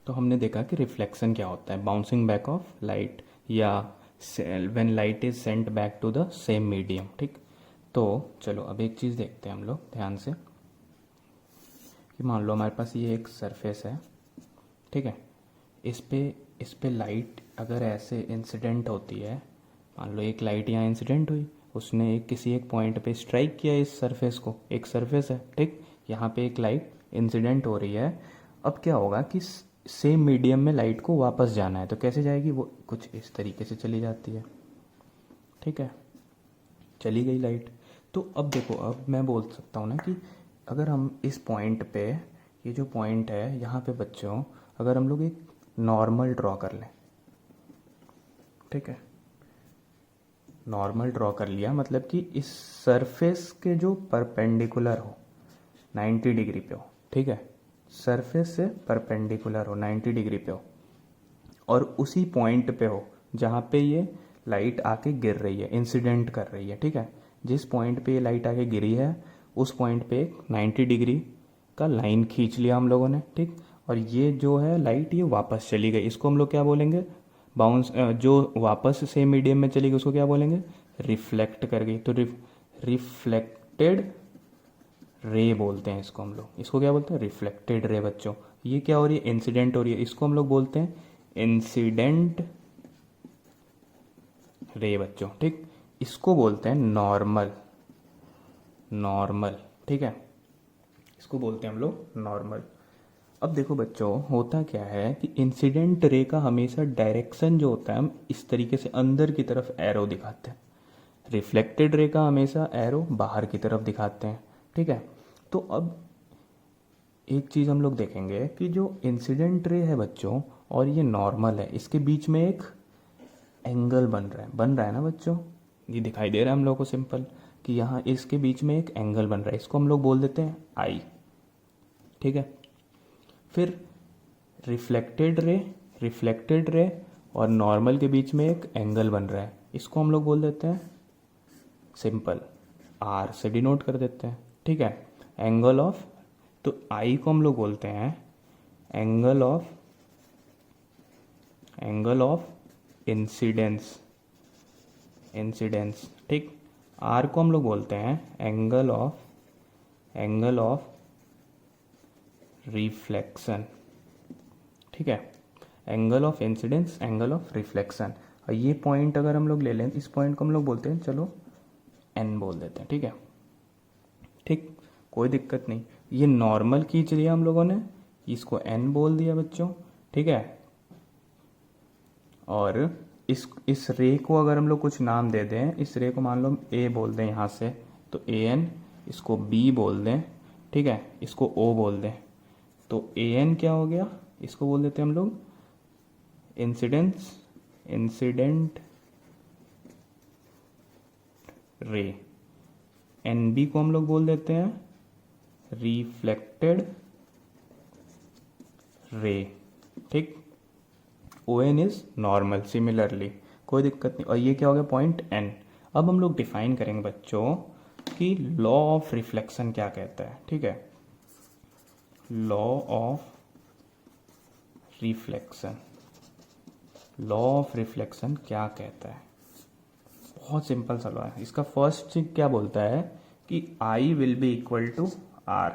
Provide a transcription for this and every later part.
तो हमने देखा कि रिफ्लेक्शन क्या होता है, बाउंसिंग बैक ऑफ लाइट या when light is sent back to the same medium. ठीक, तो चलो अब एक चीज़ देखते हैं हम लोग ध्यान से कि मान लो हमारे पास ये एक सरफेस है, ठीक है, इस पे लाइट अगर ऐसे इंसिडेंट होती है, मान लो एक लाइट यहाँ इंसिडेंट हुई, उसने किसी एक पॉइंट पे स्ट्राइक किया इस सरफेस को, एक सरफेस है, ठीक, यहाँ पे एक लाइट इंसिडेंट हो रही है। अब क्या होगा कि सेम मीडियम में लाइट को वापस जाना है, तो कैसे जाएगी, वो कुछ इस तरीके से चली जाती है, ठीक है, चली गई लाइट। तो अब देखो, अब मैं बोल सकता हूँ ना कि अगर हम इस पॉइंट पे, ये जो पॉइंट है यहाँ पे बच्चों, अगर हम लोग एक नॉर्मल ड्रॉ कर लें, ठीक है, नॉर्मल ड्रॉ कर लिया, मतलब कि इस सरफेस के जो परपेंडिकुलर हो 90 डिग्री पे हो, ठीक है, सरफेस से परपेंडिकुलर हो 90 डिग्री पे हो, और उसी पॉइंट पे हो जहाँ पे ये लाइट आके गिर रही है, इंसिडेंट कर रही है, ठीक है, जिस पॉइंट पे ये लाइट आके गिरी है उस पॉइंट पे एक 90 डिग्री का लाइन खींच लिया हम लोगों ने, ठीक, और ये जो है लाइट ये वापस चली गई, इसको हम लोग क्या बोलेंगे, बाउंस, जो वापस सेम मीडियम में चली गई उसको क्या बोलेंगे, रिफ्लेक्ट कर गई, तो रिफ्लेक्टेड रे बोलते हैं इसको हम लोग, इसको क्या बोलते हैं, रिफ्लेक्टेड रे बच्चों। ये क्या हो रही है, इंसिडेंट हो रही है, इसको हम लोग बोलते हैं इंसिडेंट रे बच्चों, ठीक, इसको बोलते हैं नॉर्मल, नॉर्मल, ठीक है, इसको बोलते हैं हम लोग नॉर्मल। अब देखो बच्चों, होता क्या है कि इंसिडेंट रे का हमेशा डायरेक्शन जो होता है, हम इस तरीके से अंदर की तरफ एरो दिखाते हैं, रिफ्लेक्टेड रे का हमेशा एरो बाहर की तरफ दिखाते हैं, ठीक है। तो अब एक चीज़ हम लोग देखेंगे कि जो इंसिडेंट रे है बच्चों और ये नॉर्मल है, इसके बीच में एक एंगल बन रहा है ना बच्चों, ये दिखाई दे रहा है हम लोग को सिंपल कि यहाँ इसके बीच में एक एंगल बन रहा है, इसको हम लोग बोल देते हैं आई, ठीक है। फिर रिफ्लेक्टेड रे और नॉर्मल के बीच में एक एंगल बन रहा है, इसको हम लोग बोल देते हैं सिंपल आर से डिनोट कर देते हैं, ठीक है, एंगल ऑफ, तो आई को हम लोग बोलते हैं एंगल ऑफ इंसिडेंस, ठीक, आर को हम लोग बोलते हैं एंगल ऑफ रिफ्लेक्शन, ठीक है, angle of incidence, angle of reflection. और ये पॉइंट अगर हम लोग ले लें, इस पॉइंट को हम लोग बोलते हैं, चलो एन बोल देते हैं, ठीक है, ठीक, कोई दिक्कत नहीं। ये नॉर्मल खींच लिया हम लोगों ने, इसको एन बोल दिया बच्चों, ठीक है, और इस रे को अगर हम लोग कुछ नाम दे दें, इस रे को मान लो ए बोल दें यहाँ से, तो ए एन, इसको बी बोल दें, ठीक है, इसको ओ बोल दें, तो ए एन क्या हो गया, इसको बोल देते हैं हम लोग इंसिडेंट रे, एन बी को हम लोग बोल देते हैं रिफ्लेक्टेड रे, ठीक, O N is normal, similarly कोई दिक्कत नहीं। और ये क्या हो गया, पॉइंट एन। अब हम लोग डिफाइन करेंगे बच्चों कि लॉ ऑफ रिफ्लेक्शन क्या कहता है, ठीक है, लॉ ऑफ रिफ्लेक्शन क्या कहता है, बहुत सिंपल सा लॉ है इसका। फर्स्ट क्या बोलता है कि I will be equal to R,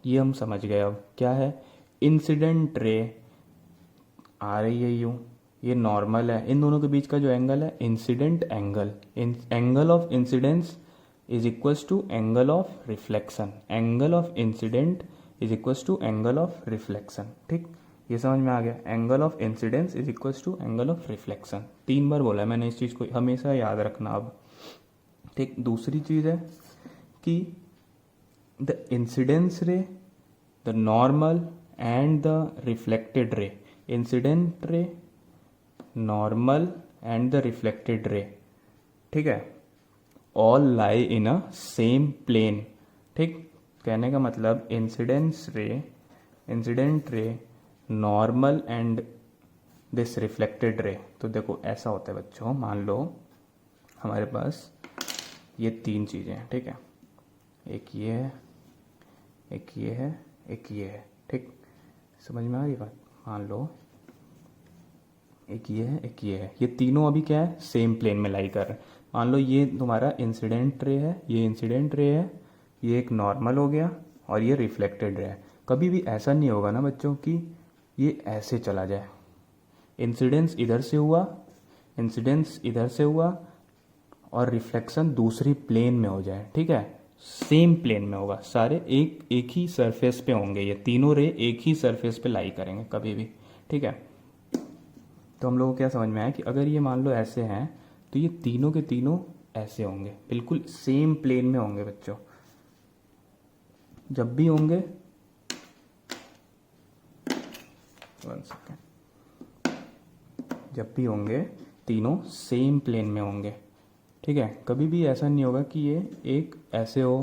ये हम समझ गए। अब क्या है, इंसिडेंट रे आ रही है यूं, ये नॉर्मल है, इन दोनों के बीच का जो एंगल है incident angle, angle of incidence is equals to angle of reflection, angle of incident is equals to angle of reflection, ठीक, ये समझ में आ गया, angle of incidence is equals to angle of reflection. 3 बार बोला है मैंने इस चीज़ को, हमेशा याद रखना। अब ठीक, दूसरी चीज़ है कि the incidence ray, the normal and the reflected ray, incident ray, normal and the reflected ray, ठीक है, all lie in a same plane, ठीक, कहने का मतलब incident ray, normal and this reflected ray. तो देखो ऐसा होता है बच्चों, मान लो हमारे पास ये 3 चीज़ें हैं, ठीक है, एक ये है, एक ये है, एक ये है, ठीक, समझ में आ रही बात। मान लो एक ये है, एक ये है, ये तीनों अभी क्या है, सेम प्लेन में लाई कर रहे हैं। मान लो ये तुम्हारा इंसिडेंट रे है, ये इंसिडेंट रे है, ये एक नॉर्मल हो गया और ये रिफ्लेक्टेड रे है। कभी भी ऐसा नहीं होगा ना बच्चों कि ये ऐसे चला जाए, इंसिडेंस इधर से हुआ, इंसिडेंस इधर से हुआ और रिफ्लेक्शन दूसरी प्लेन में हो जाए, ठीक है, सेम प्लेन में होगा, सारे एक ही सरफेस पे होंगे, ये तीनों रे एक ही सरफेस पे लाई करेंगे कभी भी, ठीक है। तो हम लोगों को क्या समझ में आया कि अगर ये मान लो ऐसे हैं तो ये तीनों के तीनों ऐसे होंगे, बिल्कुल सेम प्लेन में होंगे बच्चों। जब भी होंगे, 1 सेकेंड, जब भी होंगे तीनों सेम प्लेन में होंगे, ठीक है। कभी भी ऐसा नहीं होगा कि ये एक ऐसे हो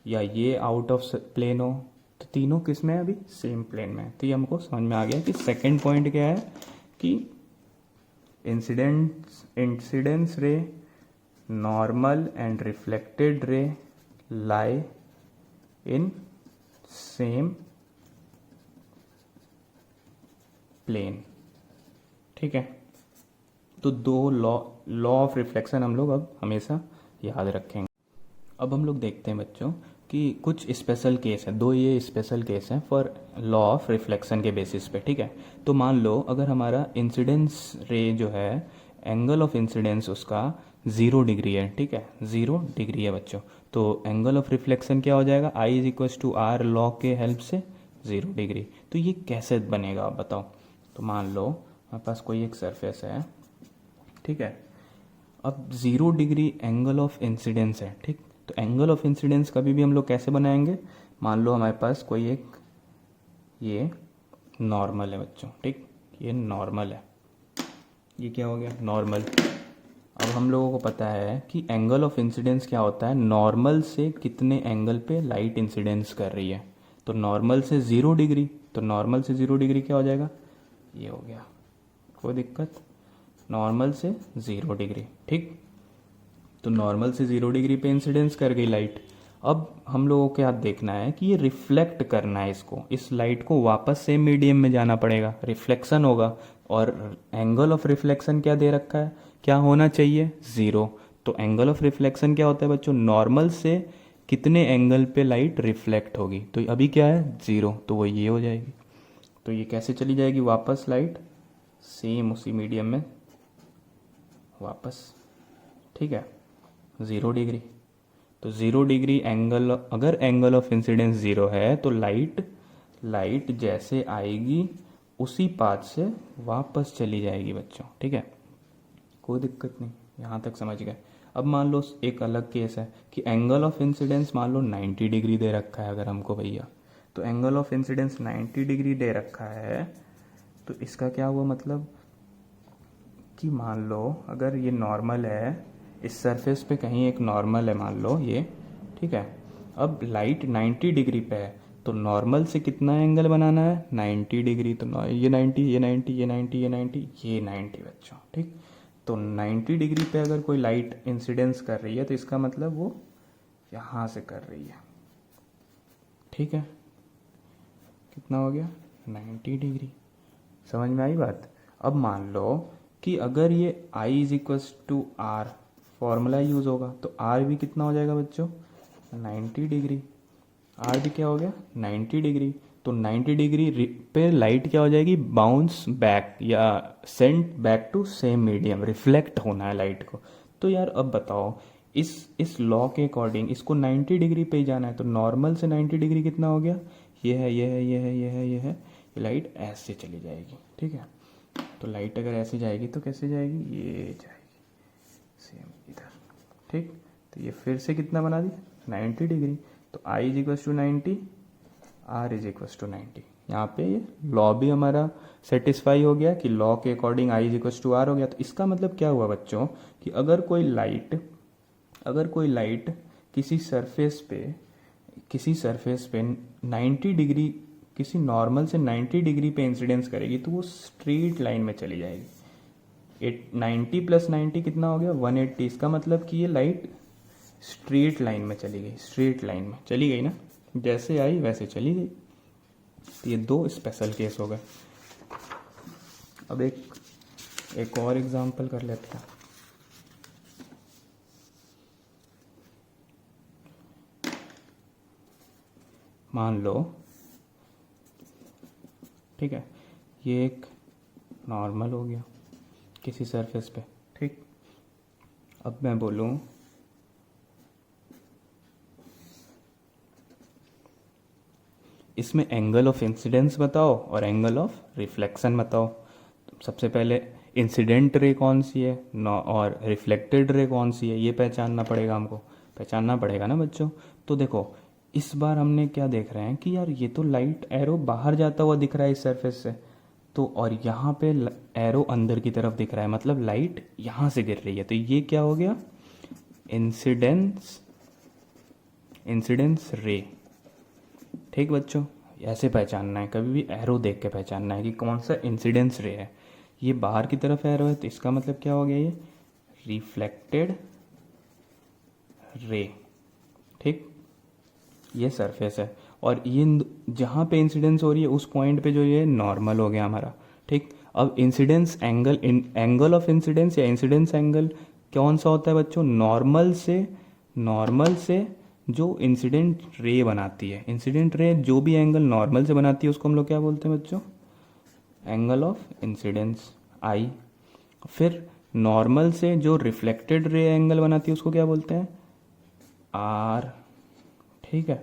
या ये आउट ऑफ प्लेन हो, तो तीनों किस में है, अभी सेम प्लेन में है। तो ये हमको समझ में आ गया कि सेकंड पॉइंट क्या है कि इंसिडेंस रे, normal and reflected ray lie in same plane, ठीक है। तो दो लॉ ऑफ रिफ्लेक्शन हम लोग अब हमेशा याद रखेंगे। अब हम लोग देखते हैं बच्चों कि कुछ स्पेशल केस है, दो ये स्पेशल केस हैं फॉर लॉ ऑफ रिफ्लेक्शन के बेसिस पे, ठीक है। तो मान लो अगर हमारा इंसिडेंस रे जो है, एंगल ऑफ इंसिडेंस उसका 0 डिग्री है, ठीक है, 0 डिग्री है बच्चों, तो एंगल ऑफ रिफ्लेक्शन क्या हो जाएगा, I is equal to R law के हेल्प से 0 डिग्री। तो ये कैसे बनेगा आप बताओ। तो मान लो हमारे पास कोई एक सरफेस है, ठीक है, अब 0 डिग्री एंगल ऑफ इंसिडेंस है, ठीक। तो एंगल ऑफ इंसिडेंस कभी भी हम लोग कैसे बनाएंगे, मान लो हमारे पास कोई एक ये नॉर्मल है बच्चों, ठीक, ये नॉर्मल है, ये क्या हो गया, नॉर्मल। अब हम लोगों को पता है कि एंगल ऑफ इंसिडेंस क्या होता है, नॉर्मल से कितने एंगल पे लाइट इंसिडेंस कर रही है। तो नॉर्मल से 0 डिग्री, तो नॉर्मल से 0 डिग्री क्या हो जाएगा, ये हो गया, कोई दिक्कत, नॉर्मल से 0 डिग्री, ठीक। तो नॉर्मल से 0 डिग्री पे इंसिडेंस कर गई लाइट। अब हम लोगों को क्या देखना है कि ये रिफ्लेक्ट करना है, इसको, इस लाइट को वापस सेम मीडियम में जाना पड़ेगा, रिफ्लेक्शन होगा। और एंगल ऑफ रिफ्लेक्शन क्या दे रखा है, क्या होना चाहिए, 0। तो एंगल ऑफ रिफ्लेक्शन क्या होता है बच्चों, नॉर्मल से कितने एंगल पे लाइट रिफ्लेक्ट होगी। तो अभी क्या है, 0, तो वो ये हो जाएगी। तो ये कैसे चली जाएगी वापस लाइट, सेम उसी मीडियम में वापस, ठीक है, 0 डिग्री। तो 0 डिग्री एंगल, अगर एंगल ऑफ इंसिडेंस 0 है तो लाइट जैसे आएगी उसी पाथ से वापस चली जाएगी बच्चों, ठीक है, कोई दिक्कत नहीं, यहाँ तक समझ गए। अब मान लो एक अलग केस है कि एंगल ऑफ इंसिडेंस मान लो 90 डिग्री दे रखा है अगर हमको भैया, तो एंगल ऑफ इंसिडेंस 90 डिग्री दे रखा है, तो इसका क्या हुआ मतलब कि मान लो अगर ये नॉर्मल है, इस सरफेस पे कहीं एक नॉर्मल है मान लो ये, ठीक है। अब लाइट 90 डिग्री पे है, तो नॉर्मल से कितना एंगल बनाना है, 90 डिग्री। तो ये 90, ये 90, ये 90, ये 90, ये 90 बच्चों, ठीक। तो 90 डिग्री पे अगर कोई लाइट इंसिडेंस कर रही है तो इसका मतलब वो यहाँ से कर रही है, ठीक है। कितना हो गया, 90 डिग्री। समझ में आई बात। अब मान लो कि अगर ये I is equal to R formula use होगा, तो आर भी कितना हो जाएगा बच्चों, 90 डिग्री। आर भी क्या हो गया, 90 डिग्री। तो 90 डिग्री पे लाइट क्या हो जाएगी, बाउंस बैक या send back to same medium, reflect होना है लाइट को। तो यार अब बताओ, इस लॉ के अकॉर्डिंग इसको 90 डिग्री पे ही जाना है, तो नॉर्मल से 90 डिग्री कितना हो गया, ये है, ये है, ये है, ये है, ये है, ये लाइट ऐसे चली जाएगी, ठीक है। तो लाइट अगर ऐसे जाएगी तो कैसे जाएगी, ये जाएगी सेम इधर, ठीक। तो ये फिर से कितना बना दी, 90 डिग्री। तो I is equal to 90, R is equal to 90। यहाँ पे ये लॉ भी हमारा सेटिस्फाई हो गया कि लॉ के according I is equal to R हो गया। तो इसका मतलब क्या हुआ बच्चों कि अगर कोई लाइट किसी सरफेस पे 90 डिग्री, किसी नॉर्मल से 90 डिग्री पे इंसिडेंस करेगी तो वो स्ट्रेट लाइन में चली जाएगी। 90 प्लस 90 कितना हो गया, 180। इसका मतलब कि ये लाइट स्ट्रेट लाइन में चली गई, स्ट्रेट लाइन में चली गई ना, जैसे आई वैसे चली गई। तो ये 2 स्पेशल केस हो गए। अब एक और एग्जांपल कर लेते हैं। मान लो, ठीक है, ये एक नॉर्मल हो गया किसी सरफेस पे, ठीक। अब मैं बोलूँ इसमें एंगल ऑफ इंसिडेंस बताओ और एंगल ऑफ रिफ्लेक्शन बताओ। तो सबसे पहले इंसिडेंट रे कौन सी है और रिफ्लेक्टेड रे कौन सी है, ये पहचानना पड़ेगा, हमको पहचानना पड़ेगा ना बच्चों। तो देखो इस बार हमने क्या देख रहे हैं कि यार ये तो लाइट एरो बाहर जाता हुआ दिख रहा है इस सरफेस से, तो और यहाँ पे एरो अंदर की तरफ दिख रहा है, मतलब लाइट यहाँ से गिर रही है। तो ये क्या हो गया, इंसिडेंस रे। ठीक बच्चों, ऐसे पहचानना है, कभी भी एरो देख के पहचानना है कि कौन सा इंसिडेंस रे है। ये बाहर की तरफ एरो है तो इसका मतलब क्या हो गया, ये रिफ्लेक्टेड रे। ठीक, ये सरफेस है और ये जहाँ पे इंसिडेंस हो रही है उस पॉइंट पे जो ये नॉर्मल हो गया हमारा। ठीक, अब incidence angle, angle of incidence या इंसिडेंस एंगल कौन सा होता है बच्चों, नॉर्मल से जो इंसिडेंट रे बनाती है। इंसिडेंट रे जो भी एंगल नॉर्मल से बनाती है उसको हम लोग क्या बोलते हैं बच्चों, एंगल ऑफ इंसिडेंस आई। फिर नॉर्मल से जो रिफ्लेक्टेड रे एंगल बनाती है उसको क्या बोलते हैं, आर। ठीक है,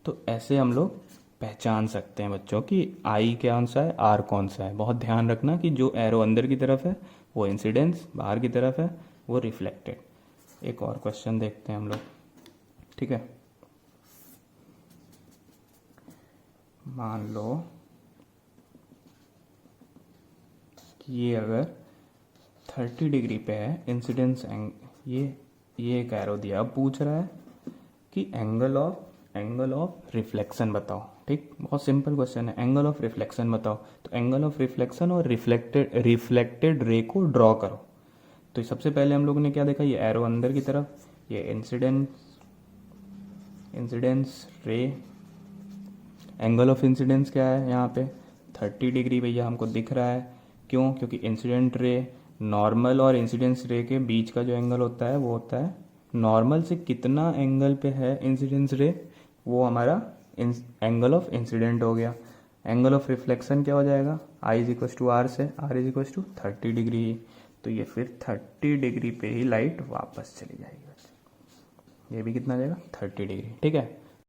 तो ऐसे हम लोग पहचान सकते हैं बच्चों कि आई कौन सा है, आर कौन सा है। बहुत ध्यान रखना कि जो एरो अंदर की तरफ है वो इंसिडेंस, बाहर की तरफ है वो रिफ्लेक्टेड। एक और क्वेश्चन देखते हैं हम लोग, ठीक है। मान लो कि ये अगर 30 डिग्री पे है इंसिडेंस ये एक एरो दिया, अब पूछ रहा है कि एंगल ऑफ रिफ्लेक्शन बताओ। ठीक, बहुत सिंपल क्वेश्चन है, एंगल ऑफ रिफ्लेक्शन बताओ। तो एंगल ऑफ रिफ्लेक्शन और रिफ्लेक्टेड रे को ड्रॉ करो। तो सबसे पहले हम लोगों ने क्या देखा, ये एरो अंदर की तरफ, ये इंसिडेंस रे। एंगल ऑफ इंसिडेंस क्या है यहाँ पे, 30 डिग्री भैया हमको दिख रहा है। क्यों, क्योंकि इंसिडेंट रे, नॉर्मल और इंसिडेंस रे के बीच का जो एंगल होता है वो होता है, नॉर्मल से कितना एंगल पे है इंसिडेंस रे, वो हमारा एंगल ऑफ इंसिडेंट हो गया। एंगल ऑफ रिफ्लेक्शन क्या हो जाएगा, I is equal to R से, R is equal to 30 degree. तो ये फिर 30 डिग्री पे ही लाइट वापस चली जाएगी। ये भी कितना जाएगा, 30 डिग्री। ठीक है,